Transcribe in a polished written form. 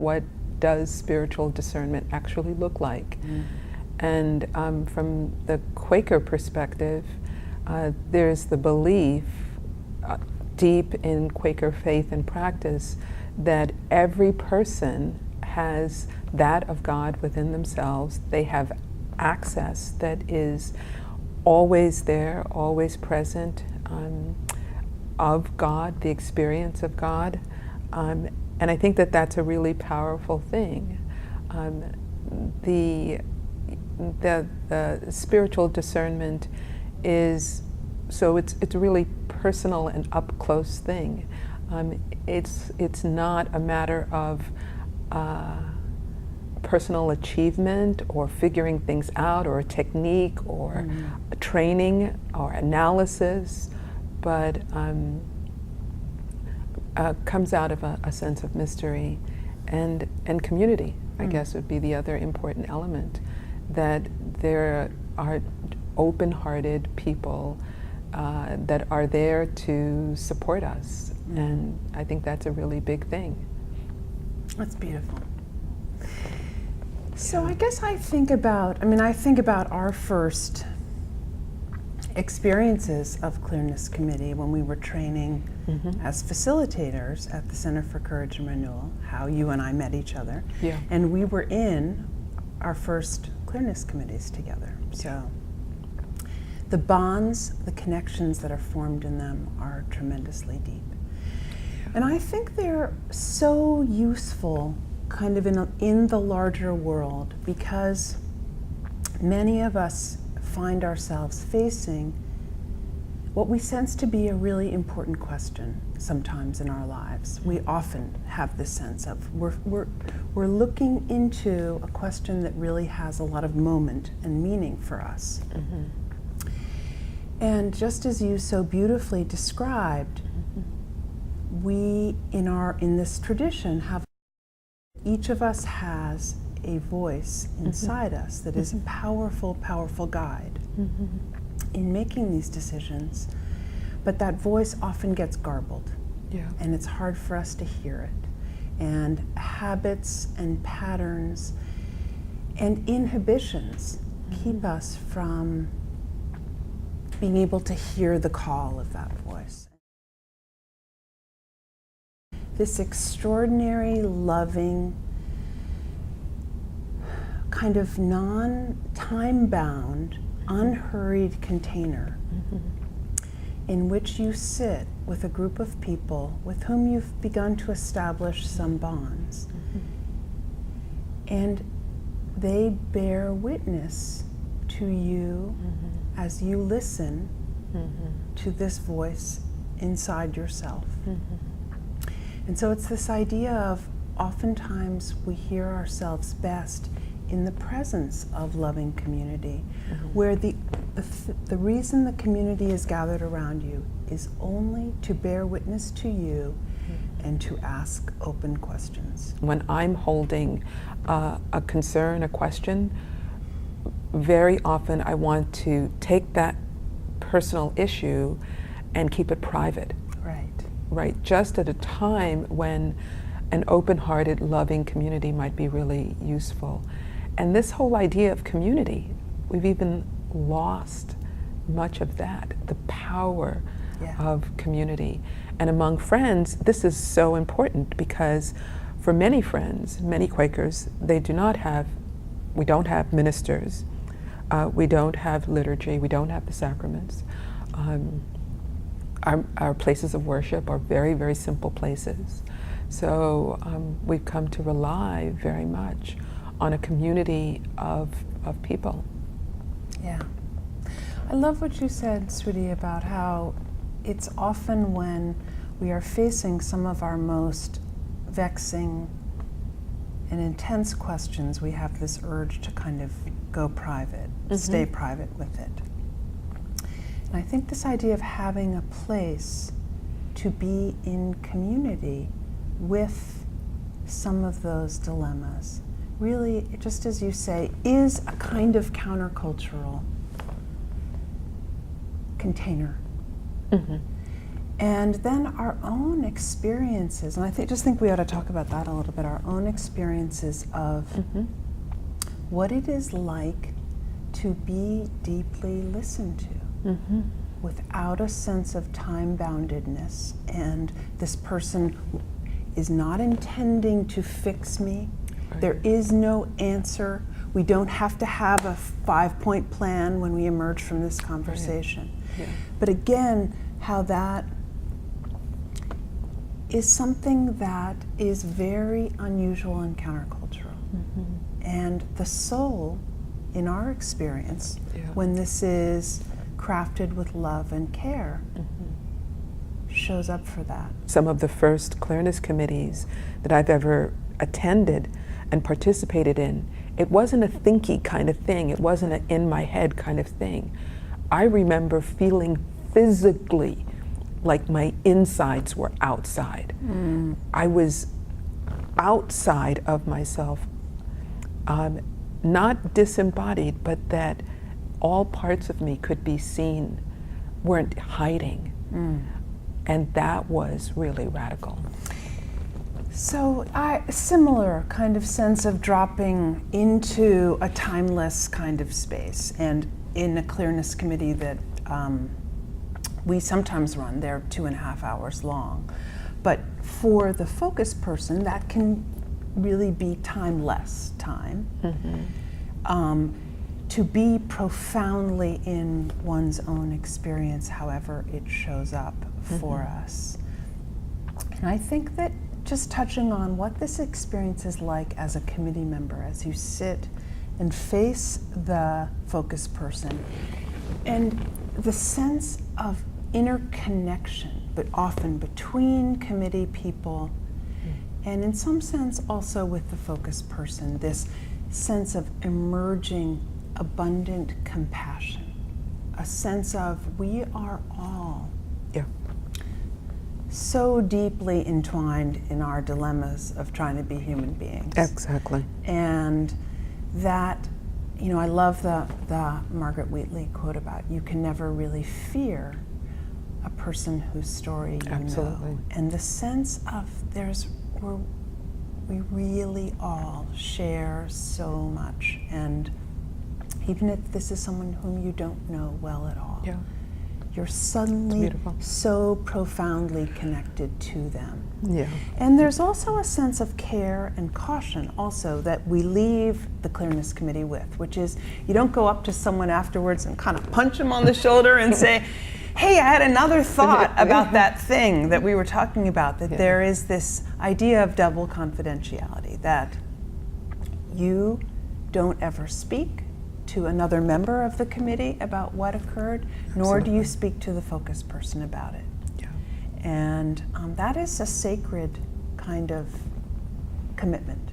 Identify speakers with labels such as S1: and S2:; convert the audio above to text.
S1: What does spiritual discernment actually look like? And from the Quaker perspective, there's the belief deep in Quaker faith and practice that every person has that of God within themselves. They have access that is always there, always present, of God, the experience of God. And I think that that's a really powerful thing. The spiritual discernment is, so it's a really personal and up close thing. It's not a matter of personal achievement or figuring things out or a technique or a training or analysis, but comes out of a sense of mystery and community, I guess would be the other important element, that there are open-hearted people that are there to support us. And I think that's a really big thing.
S2: That's beautiful. So I guess I think about our first experiences of Clearness Committee when we were training as facilitators at the Center for Courage and Renewal, how you and I met each other.
S1: Yeah.
S2: And we were in our first Clearness Committees together. So the bonds, the connections that are formed in them are tremendously deep. And I think they're so useful kind of in the larger world, because many of us find ourselves facing what we sense to be a really important question sometimes in our lives. We often have this sense of we're looking into a question that really has a lot of moment and meaning for us. And just as you so beautifully described, we in this tradition have, each of us has a voice inside us that is a powerful, powerful guide in making these decisions, but that voice often gets garbled, and it's hard for us to hear it. And habits and patterns and inhibitions keep us from being able to hear the call of that voice. This extraordinary, loving, kind of non-time-bound, unhurried container in which you sit with a group of people with whom you've begun to establish some bonds. And they bear witness to you as you listen to this voice inside yourself. And so it's this idea of, oftentimes we hear ourselves best in the presence of loving community, where the reason the community is gathered around you is only to bear witness to you and to ask open questions.
S1: When I'm holding a concern, a question, very often I want to take that personal issue and keep it private. Right, just at a time when an open-hearted, loving community might be really useful. And this whole idea of community, we've even lost much of that, the power of community. And among friends, this is so important, because for many friends, many Quakers, we don't have ministers, we don't have liturgy, we don't have the sacraments. Our places of worship are very, very simple places. So we've come to rely very much on a community of people.
S2: Yeah. I love what you said, sweetie, about how it's often when we are facing some of our most vexing and intense questions, we have this urge to kind of go private, stay private with it. And I think this idea of having a place to be in community with some of those dilemmas really, just as you say, is a kind of countercultural container. And then our own experiences, and I just think we ought to talk about that a little bit, our own experiences of what it is like to be deeply listened to without a sense of time-boundedness, and this person is not intending to fix me. Right. There is no answer. We don't have to have a 5-point plan when we emerge from this conversation. Right. Yeah. But again, how that is something that is very unusual and countercultural. And the soul, in our experience, when this is crafted with love and care, shows up for that.
S1: Some of the first Clearness committees that I've ever attended and participated in, it wasn't a thinky kind of thing. It wasn't an in my head kind of thing. I remember feeling physically like my insides were outside. I was outside of myself, not disembodied, but that all parts of me could be seen, weren't hiding. And that was really radical.
S2: So a similar kind of sense of dropping into a timeless kind of space. And in a Clearness committee that we sometimes run, they're 2.5 hours long. But for the focus person, that can really be timeless time. To be profoundly in one's own experience, however it shows up for us. And I think that just touching on what this experience is like as a committee member, as you sit and face the focus person, and the sense of interconnection, but often between committee people, and in some sense also with the focus person, this sense of emerging abundant compassion, a sense of we are all so deeply entwined in our dilemmas of trying to be human beings.
S1: Exactly.
S2: And that, I love the Margaret Wheatley quote about you can never really fear a person whose story you know. And the sense of we really all share so much, and even if this is someone whom you don't know well at all, you're suddenly so profoundly connected to them. And there's also a sense of care and caution also that we leave the Clearness Committee with, which is you don't go up to someone afterwards and kind of punch them on the shoulder and say, hey, I had another thought about that thing that we were talking about, that there is this idea of double confidentiality, that you don't ever speak to another member of the committee about what occurred, nor do you speak to the focus person about it. And that is a sacred kind of commitment.